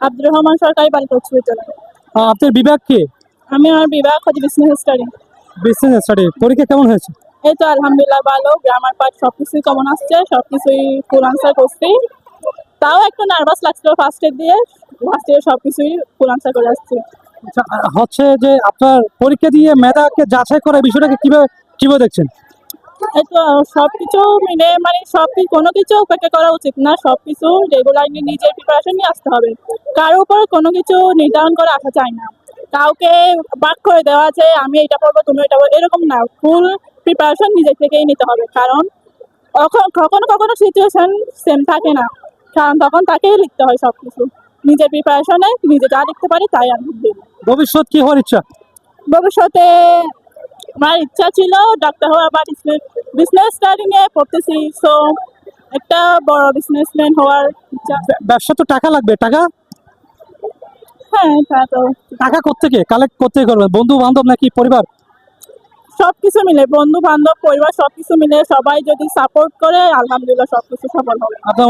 আব্দুর রহমান সরকারি বালিকা উচ্চ বিদ্যালয়। আপনার বিভাগ কি? আমি আমার বিভাগ হচ্ছে বিজনেস স্টাডি। Business study. পরীক্ষা কেমন হয়েছে? এই তো আলহামদুলিল্লাহ ভালো, গ্রামার পার্ট সবকিছুই কমন আসছে, সবকিছুই ফুল আনসার করছি। তাও একটু নার্ভাস লাগছিল ফার্স্টের দিয়ে, লাস্টে সবকিছুই ফুল আনসার করে আসছি। আচ্ছা, হচ্ছে যে আপনার পরীক্ষা দিয়ে মেধাকে যাচাই করার বিষয়টাকে কিভাবে কিভাবে দেখছেন? এই তো সবকিছু মিলে মানে কোনো কিছু উপেক্ষা করা উচিত না, সবকিছু রেগুলারলি নিজের প্রিপারেশন নিয়ে আসতে হবে। কারো উপর কোনো কিছু নির্ধারণ করে আসা চায় না, কাউকে বাদ করে দেওয়া যে আমি এটা পড়বো তুমি এটা পড়বো এরকম না, ফুল প্রিপারেশন নিজে থেকেই নিতে হবে। কারণ কখনো কখনো সিচুয়েশন সেম থাকে না, কারণ তখন তাকেই লিখতে হয় সবকিছু। নিজের প্রিপারেশনে নিজে যা লিখতে পারি তাই আলহামদুলিল্লাহ। ভবিষ্যৎ কি হওয়ার ইচ্ছা? ভবিষ্যতে আমার ইচ্ছা ছিল ডাক্তার হওয়া বা বিজনেস স্টাডি নিয়ে পড়তেছি, সো একটা বড় বিজনেসম্যান হওয়ার ইচ্ছা। ব্যবসা তো টাকা লাগবে, টাকা হ্যাঁ, তা তো টাকা কোত্থেকে কালেক্ট করতে করবে? বন্ধু বান্ধব নাকি পরিবার? সবকিছু মিলে, বন্ধু বান্ধব পরিবার সবকিছু মিলে সবাই যদি সাপোর্ট করে আলহামদুলিল্লাহ সবকিছু সফল হবে। আপনার